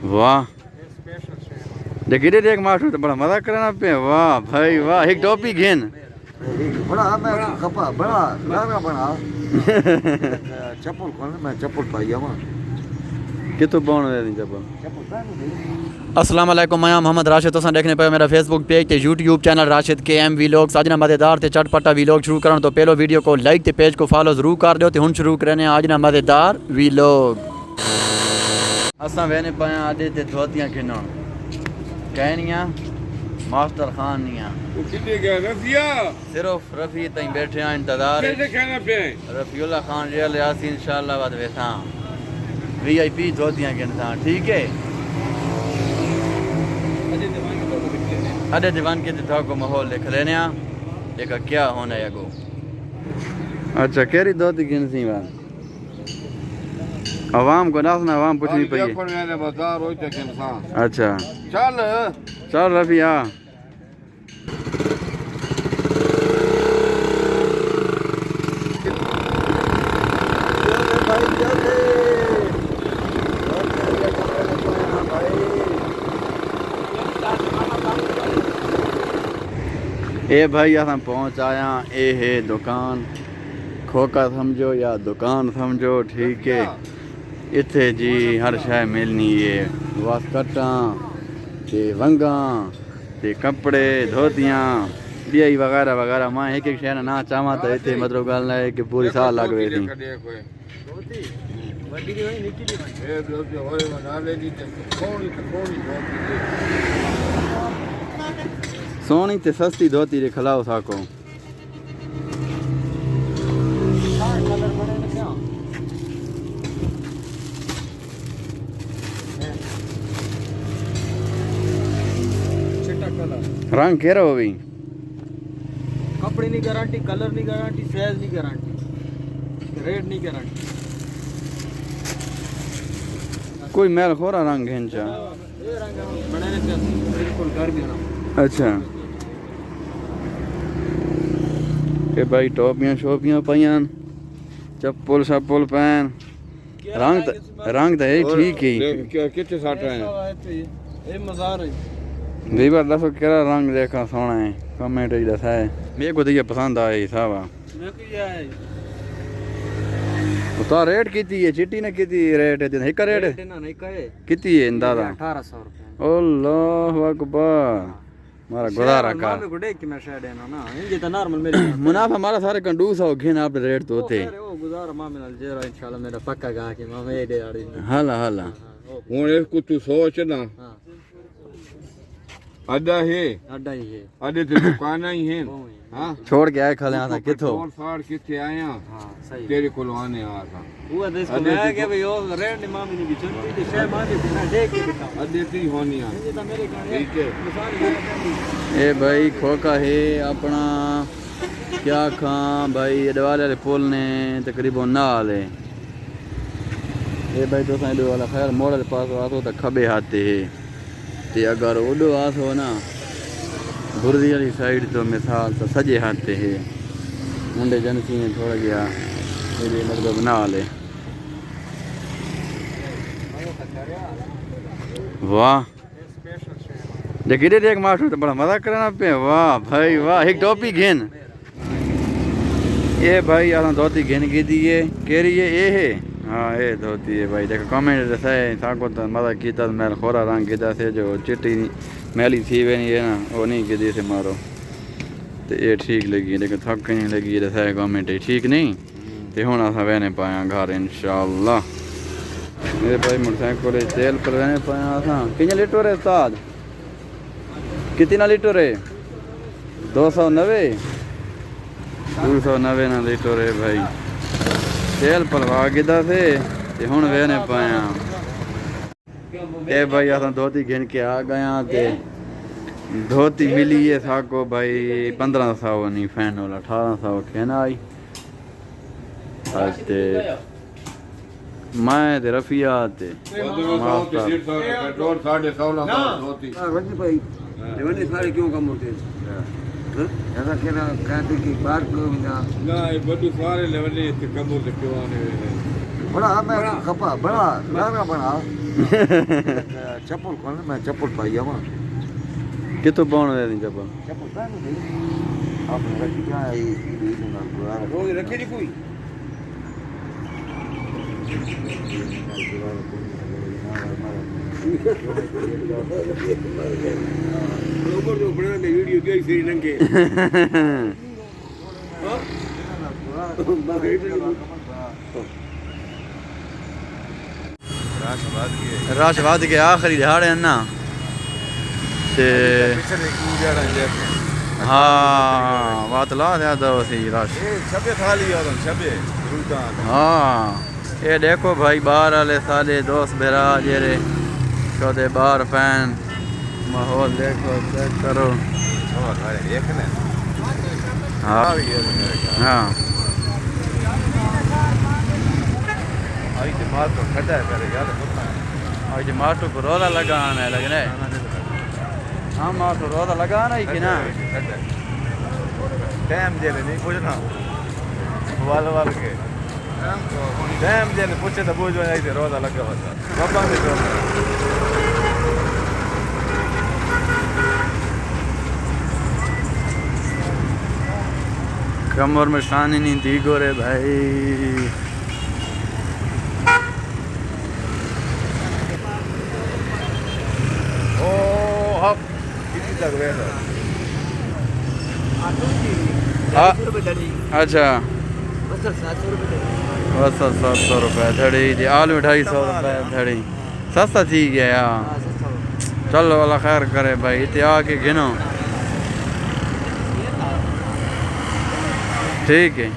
वाह देखिए देख मास्टर तो बड़ा मजा करना पे। वाह भाई वाह एक टोपी घेन बड़ा मैं खपा बड़ा लारा बना चप्पल खोल मैं चप्पल पाई आवा कितो पाउण दे दी चप्पल। अस्सलाम वालेकुम, मैं मोहम्मद राशिद। तुसां देखने पे मेरा फेसबुक पेज ते YouTube channel Rashid KM vlogs. अज ना मज़ेदार ते चटपटा वीलॉग शुरू करन तो पहलो वीडियो को लाइक ते पेज को फॉलो जरूर कर दियो। ते हुन शुरू करने आज ना मज़ेदार वीलॉग। असां वेने पाया आडे ते धोतियां खिनण कहनियां मास्टर खान निया वो कितने गया रफिया सिर्फ रफी ताई बैठे हैं इंतजार कैसे कहना पे रफीउल्ला खान रियल यासी इंशाल्लाह बाद वेसा VIP धोतियां खिनसा ठीक है। अडे दीवान के तो को माहौल लिख लेने देखा क्या होना है अगो। अच्छा केरी धोती खिनसी बात आवाम को नासना आवाम पूछनी पई है। मैंने बाजार होई तक इंसान अच्छा चल चल रफिया ए भाई असां पहुंच आया ए है दुकान खोका समझो या दुकान समझो ठीक है। इत्थे जी हर शय मिलनी है वास्कटा ते वंगा ते कपड़े धोतियां ॿियाई वगैरह वगैरह। मां एक एक शय ना चाहां त इत्थे मतलब ॻाल्हि न आहे कि पूरी साल लॻ वेंदी। सोनी ते सस्ती धोती रे खिलाओ साको। रंग केरो हो भी कपड़े नहीं गारंटी कलर नहीं गारंटी साइज नहीं गारंटी रेट नहीं गारंटी कोई मैल खोरा रंग है ये रंग बनाने पे बिल्कुल घर भी ना। अच्छा के भाई टोपियां शोपियां पईयां चप्पल शप्पल पैन रंग तो है ठीक ही कितने साठ है ये मजार है दीवार दसो केड़ा रंग देखा सोना है कमेंट ही दसा है मेरे को तो ये पसंद आया साहब मेरे को ये है तो रेट कितनी है चिट्टी ने कितनी रेट है दिन एक रेट ना नहीं कहे कितनी है अंदाजा 1800 रुपए अल्लाह अकबर मारा गुजारा का मैं गुडे कि मैं शायद है ना ये तो नॉर्मल मेरे मुनाफा हमारा सारे कंडूस हो घिन आप रेट तो होते वो गुजारा मां में जेरा इंशाल्लाह मेरा पक्का गा के मां ये दे आड़ी हाला हाला हूं इसको तू सोच ना हां अड्डा है अड्डा ही है अड्डे ते दुकान ही है हां छोड़ के आए खले था किथो और साड़ किथे आया हां सही तेरे को आने आ था वो देश को मैं के भाई वो रेट नहीं मां में भी चलती थी शे मां के ना देख के दिखा अड्डे ती होनी आ ये तो मेरे गाने ठीक है मिसाल ए भाई खोका है अपना क्या खां भाई अडवाले वाले पुल ने तकरीबन नाल है। ये भाई तो साइड वाला खैर मोड़ के पास आतो तो खबे हाथे है ते अगर ओडो आसो ना बुर्दी वाली साइड तो मिसाल तो सजे हाथे है मुंडे जनसी ने थोड़ा गया ये मतलब नाल है। वाह देखिए देख मास्टर तो बड़ा मजा करना पे। वाह भाई वाह एक टोपी घेन ये भाई असां धोती घेन की दी है केरी है ये है हाँ ये धोती है भाई देखो कमेंट दसा है साको तो मजा कीता मैल खोरा रंग कीता से जो चिट्टी मैली थी वे नहीं है ना वो नहीं की से मारो तो ये ठीक लगी लेकिन थक नहीं लगी दसा है कमेंट ठीक नहीं तो हूँ असां वेने पाया घर इंशाल्लाह। मेरे भाई मोटरसाइकिल तेल पर वेने पाया असां कितने लीटर है उस्ताद कितना लीटर है 290 ना लीटर है भाई तेल पलवा गिदा से ते हुण वेने पाया। ए भाई असां धोती घिन के आ गया ते धोती मिली है साको भाई 1500 नहीं फैनल 1800 कहना आई ते मैं ते रफिया ते मास्टर पेट्रोल 16.5 होती वनी भाई वनी सारे क्यों कम होते हैं ऐसा कहना कहते कि बात को ना ये बड़ू सारे लेवल ते कम होते क्यों आने बड़ा मैं खपा बड़ा लारा बड़ा चप्पल कौन मैं चप्पल पाई आवा कितों पाउण दे दी चप्पल चप्पल का नहीं आपने रखी क्या है ये ना गुजारा रोज रखे जी कोई ऊपर जो बना ले वीडियो गई श्रीलंके राशवाद के आखिरी दिहाड़े हैं ना ते हाँ बात ला दिया था वैसे राश छबे खा लिया तुम छबे सुल्तान हाँ ये देखो भाई बाहर वाले साले दोस्त बेरा जेरे चौथे बार फैन माहौल देखो चेक करो हाँ हाँ आज मास्टर को रोला लगाना है लगना है हाँ मास्टर रोला लगाना ही कि ना टाइम दे नहीं पूछना वाल वाल के टाइम दे पूछे तो बोझ आई थे रोजा लगा बता बाबा ने कमर में शान ही नहीं थी गोरे भाई कितनी तक रहता अच्छा बस 700 रुपये धड़ी जी आलू 250 रुपये धड़ी सस्ता थी गया यार चलो वाला खैर करे भाई इतने आके गिनो ठीक है।